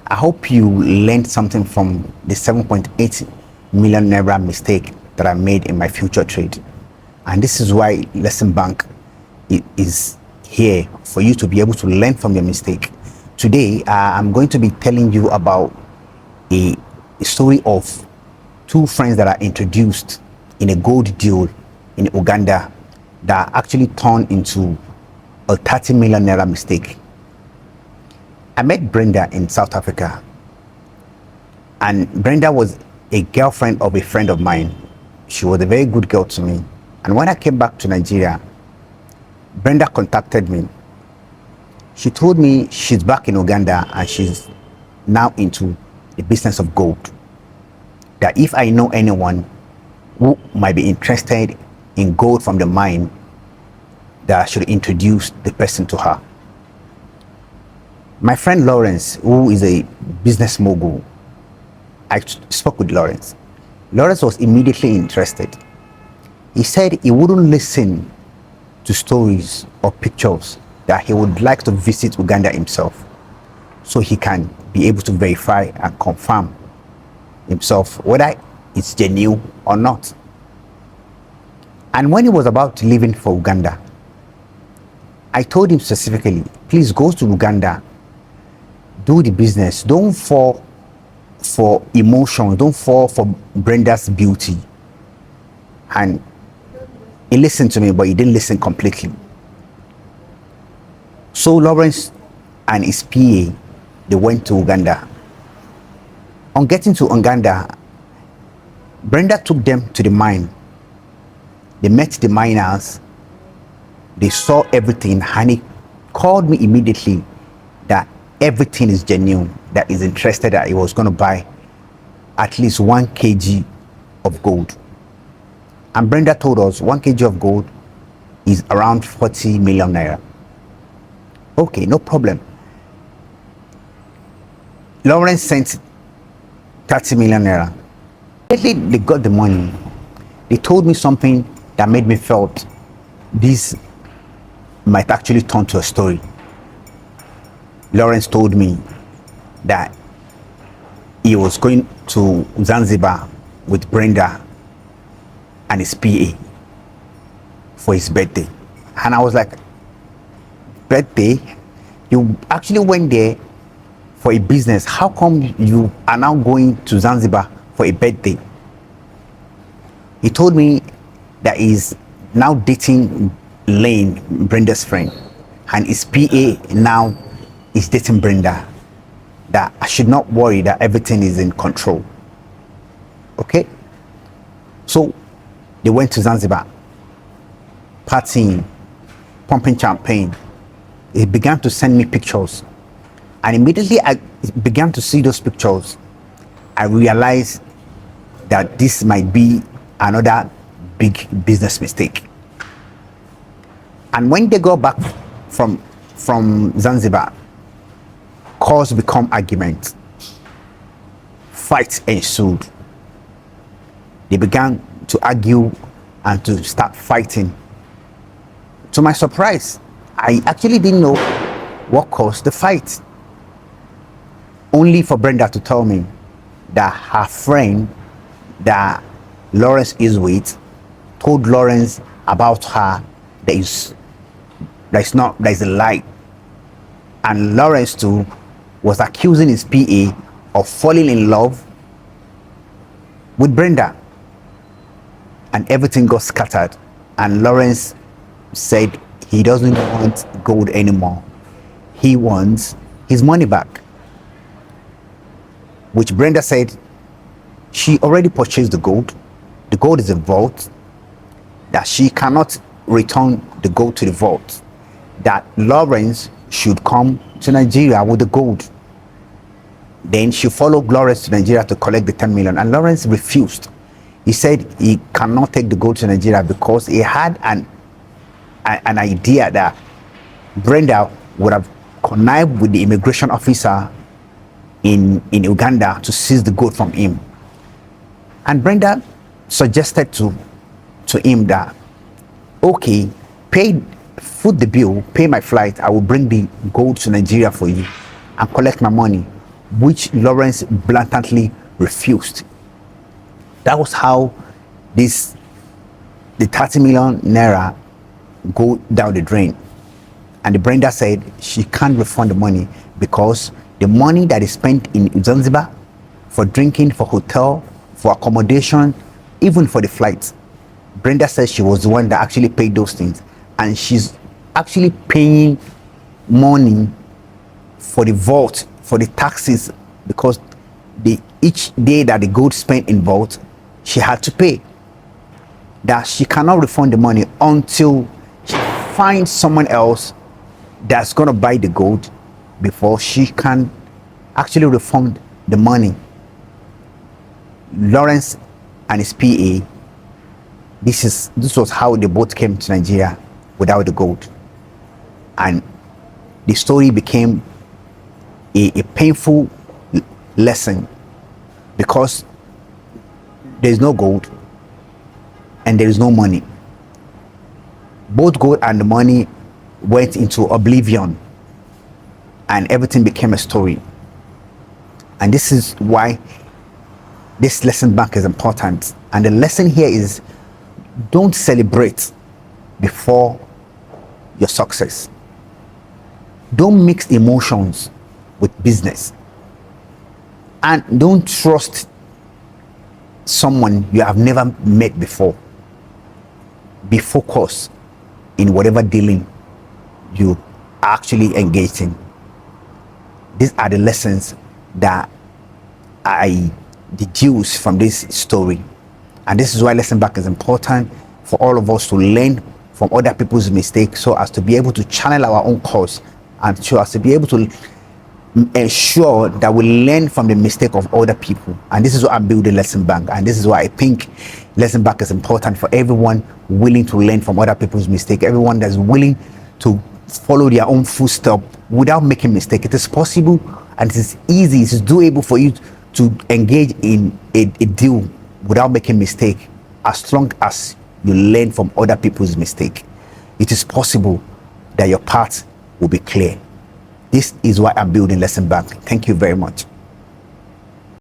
I hope you learned something from the 7.8 million naira mistake that I made in my future trade. And this is why Lesson Bank is here for you to be able to learn from your mistake. Today, I'm going to be telling you about a story of two friends that are introduced in a gold deal in Uganda that actually turned into a 30 million naira mistake. I met Brenda in South Africa, and Brenda was a girlfriend of a friend of mine. She was a very good girl to me. And when I came back to Nigeria, Brenda contacted me. She told me she's back in Uganda and she's now into the business of gold. That if I know anyone who might be interested in gold from the mine, that I should introduce the person to her. My friend Lawrence, who is a business mogul, I spoke with Lawrence. Lawrence was immediately interested. He said he wouldn't listen to stories or pictures, that he would like to visit Uganda himself so he can be able to verify and confirm himself whether it's genuine or not. And when he was about leaving for Uganda, I told him specifically, please go to Uganda, do the business, don't fall for emotion, don't fall for Brenda's beauty. And he listened to me, but he didn't listen completely. So Lawrence and his PA, they went to Uganda. On getting to Uganda, Brenda took them to the mine. They met the miners, they saw everything, and he called me immediately that everything is genuine, that he's interested, that he was going to buy at least 1 kg of gold. And Brenda told us 1 kg of gold is around 40 million naira. Okay, no problem. Lawrence sent 30 million naira. Immediately they got the money. They told me something that made me felt this might actually turn to a story. Lawrence told me that he was going to Zanzibar with Brenda and his PA for his birthday. And I was like, birthday? You actually went there for a business. How come you are now going to Zanzibar for a birthday? He told me that he's now dating Lane, Brenda's friend, and his PA now is dating Brenda, that I should not worry, that everything is in control. Okay? So they went to Zanzibar, partying, pumping champagne. He began to send me pictures, and immediately I began to see those pictures. I realized that this might be another big business mistake. And when they go back from Zanzibar, calls become arguments. Fights ensued. They began to argue and to start fighting. To my surprise, I actually didn't know what caused the fight. Only for Brenda to tell me that her friend that Lawrence is with told Lawrence about her that is a lie. And Lawrence too was accusing his PA of falling in love with Brenda. And everything got scattered. And Lawrence said he doesn't want gold anymore. He wants his money back. Which Brenda said she already purchased the gold. The gold is a vault, that she cannot return the gold to the vault, that Lawrence should come to Nigeria with the gold. Then she followed Lawrence to Nigeria to collect the 10 million, and Lawrence refused. He said he cannot take the gold to Nigeria because he had an idea that Brenda would have connived with the immigration officer in Uganda to seize the gold from him. And Brenda suggested to him that, okay, foot the bill, pay my flight, I will bring the gold to Nigeria for you and collect my money. which Lawrence blatantly refused. That was how this the 30 million naira go down the drain. And the Brenda said she can't refund the money because the money that is spent in Zanzibar for drinking, for hotel, for accommodation, even for the flights, Brenda says she was the one that actually paid those things, and she's actually paying money for the vault, for the taxes, because each day that the gold spent in vault, she had to pay. That she cannot refund the money until she finds someone else that's going to buy the gold before she can actually refund the money. Lawrence and his PA, this was how they both came to Nigeria without the gold. And the story became a painful lesson, because there's no gold and there is no money. Both gold and the money went into oblivion, and everything became a story. And this is why this lesson back is important. And the lesson here is, don't celebrate before your success. Don't mix emotions with business, and don't trust someone you have never met before. Be focused in whatever dealing you are actually engaged in. These are the lessons that I deduce from this story. And this is why lesson back is important, for all of us to learn from other people's mistakes, so as to be able to channel our own course, and so as to be able to ensure that we learn from the mistake of other people. And this is what I'm building lesson bank, and this is why I think lesson bank is important for everyone willing to learn from other people's mistake, everyone that's willing to follow their own footsteps without making mistake. It is possible, and it is easy, it is doable for you to engage in a deal without making mistake, as long as you learn from other people's mistake. It is possible that your path will be clear. This is why I'm building lesson bank. Thank you very much.